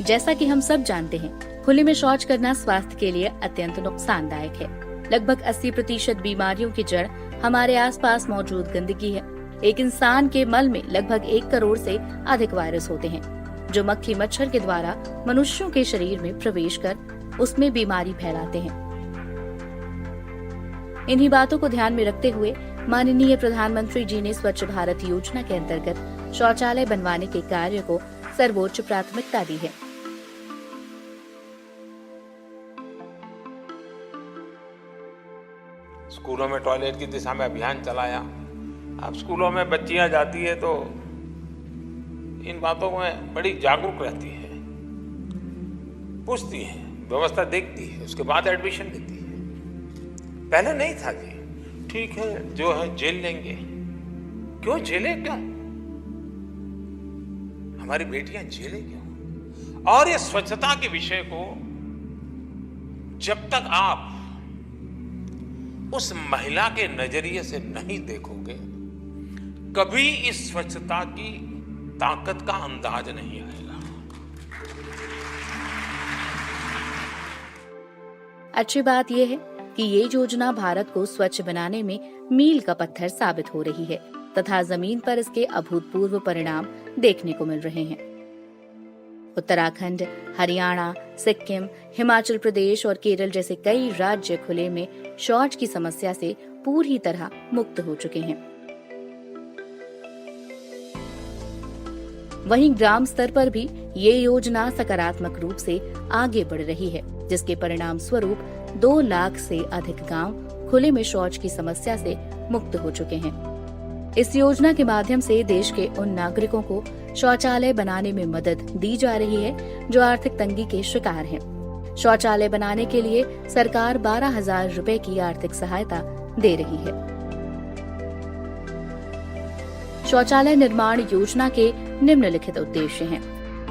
जैसा कि हम सब जानते हैं, खुले में शौच करना स्वास्थ्य के लिए अत्यंत नुकसानदायक है। लगभग 80% बीमारियों की जड़ हमारे आसपास मौजूद गंदगी है। एक इंसान के मल में लगभग 1 करोड़ से अधिक वायरस होते हैं, जो मक्खी मच्छर के द्वारा मनुष्यों के शरीर में प्रवेश कर उसमें बीमारी फैलाते हैं। इन्हीं बातों को ध्यान में रखते हुए माननीय प्रधानमंत्री जी ने स्वच्छ भारत योजना के अंतर्गत शौचालय बनवाने के कार्य को सर्वोच्च प्राथमिकता दी है। स्कूलों में टॉयलेट की दिशा में अभियान चलाया। अब स्कूलों में बच्चियां जाती है तो इन बातों में बड़ी जागरूक रहती है, पूछती है, व्यवस्था देखती है, उसके बाद एडमिशन लेती है। पहले नहीं था जी, ठीक है जो है जेल लेंगे। क्यों झेले? क्यों हमारी बेटियां झेले क्यों? और ये स्वच्छता के विषय को जब तक आप उस महिला के नजरिए से नहीं देखोगे, कभी इस स्वच्छता की ताकत का अंदाज नहीं आएगा। अच्छी बात यह है कि ये योजना भारत को स्वच्छ बनाने में मील का पत्थर साबित हो रही है तथा जमीन पर इसके अभूतपूर्व परिणाम देखने को मिल रहे हैं। उत्तराखंड, हरियाणा, सिक्किम, हिमाचल प्रदेश और केरल जैसे कई राज्य खुले में शौच की समस्या से पूरी तरह मुक्त हो चुके हैं। वहीं ग्राम स्तर पर भी ये योजना सकारात्मक रूप से आगे बढ़ रही है, जिसके परिणाम स्वरूप 2 लाख से अधिक गांव खुले में शौच की समस्या से मुक्त हो चुके हैं। इस योजना के माध्यम से देश के उन नागरिकों को शौचालय बनाने में मदद दी जा रही है जो आर्थिक तंगी के शिकार हैं। शौचालय बनाने के लिए सरकार 12,000 रुपए की आर्थिक सहायता दे रही है। शौचालय निर्माण योजना के निम्नलिखित उद्देश्य हैं: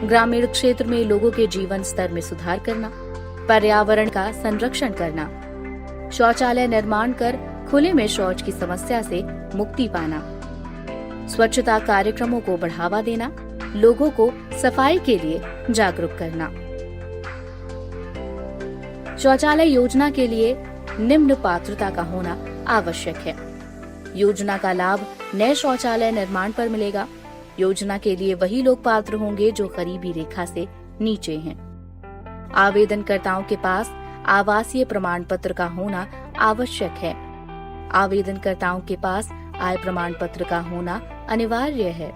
ग्रामीण क्षेत्र में लोगों के जीवन स्तर में सुधार करना, पर्यावरण का संरक्षण करना, शौचालय निर्माण कर खुले में शौच की समस्या से मुक्ति पाना, स्वच्छता कार्यक्रमों को बढ़ावा देना, लोगों को सफाई के लिए जागरूक करना। शौचालय योजना के लिए निम्न पात्रता का होना आवश्यक है। योजना का लाभ नए शौचालय निर्माण पर मिलेगा। योजना के लिए वही लोग पात्र होंगे जो गरीबी रेखा से नीचे हैं। आवेदनकर्ताओं के पास आवासीय प्रमाण पत्र का होना आवश्यक है। आवेदनकर्ताओं के पास आय प्रमाण पत्र का होना अनिवार्य है।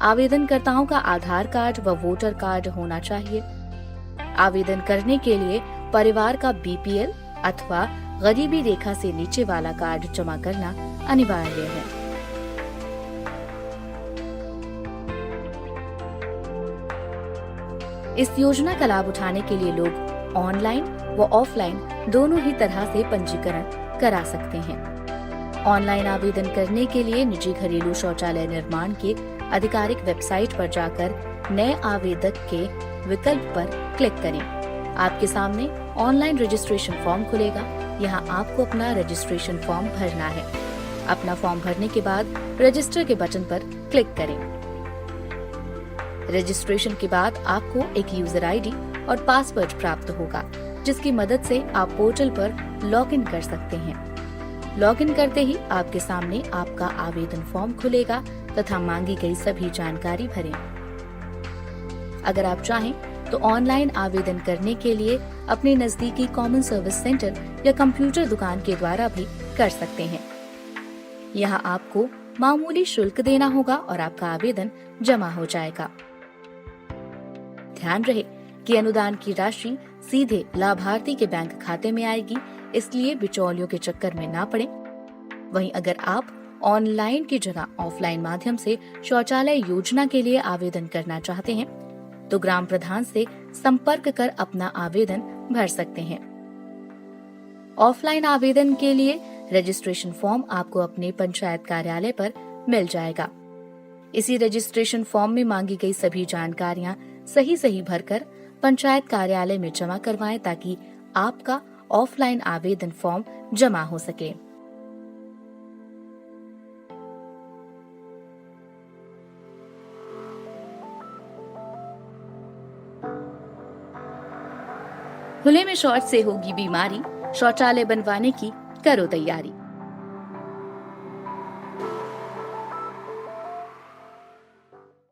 आवेदनकर्ताओं का आधार कार्ड व वोटर कार्ड होना चाहिए। आवेदन करने के लिए परिवार का बीपीएल अथवा गरीबी रेखा से नीचे वाला कार्ड जमा करना अनिवार्य है। इस योजना का लाभ उठाने के लिए लोग ऑनलाइन व ऑफलाइन दोनों ही तरह से पंजीकरण करा सकते हैं। ऑनलाइन आवेदन करने के लिए निजी घरेलू शौचालय निर्माण के आधिकारिक वेबसाइट पर जाकर नए आवेदक के विकल्प पर क्लिक करें। आपके सामने ऑनलाइन रजिस्ट्रेशन फॉर्म खुलेगा। यहाँ आपको अपना रजिस्ट्रेशन फॉर्म भरना है। अपना फॉर्म भरने के बाद रजिस्टर के बटन पर क्लिक करें। रजिस्ट्रेशन के बाद आपको एक यूजर आईडी और पासवर्ड प्राप्त होगा, जिसकी मदद से आप पोर्टल पर लॉगिन कर सकते हैं। लॉगिन करते ही आपके सामने आपका आवेदन फॉर्म खुलेगा तथा मांगी गई सभी जानकारी भरें। अगर आप चाहें तो ऑनलाइन आवेदन करने के लिए अपने नजदीकी कॉमन सर्विस सेंटर या कंप्यूटर दुकान के द्वारा भी कर सकते हैं। यहाँ आपको मामूली शुल्क देना होगा और आपका आवेदन जमा हो जाएगा। ध्यान रहे कि अनुदान की राशि सीधे लाभार्थी के बैंक खाते में आएगी, इसलिए बिचौलियों के चक्कर में ना पड़े। वहीं अगर आप ऑनलाइन की जगह ऑफलाइन माध्यम से शौचालय योजना के लिए आवेदन करना चाहते हैं तो ग्राम प्रधान से संपर्क कर अपना आवेदन भर सकते हैं। ऑफलाइन आवेदन के लिए रजिस्ट्रेशन फॉर्म आपको अपने पंचायत कार्यालय पर मिल जाएगा। इसी रजिस्ट्रेशन फॉर्म में मांगी गई सभी जानकारियां सही भरकर पंचायत कार्यालय में जमा करवाएं ताकि आपका ऑफलाइन आवेदन फॉर्म जमा हो सके। खुले में शौच से होगी बीमारी, शौचालय बनवाने की करो तैयारी।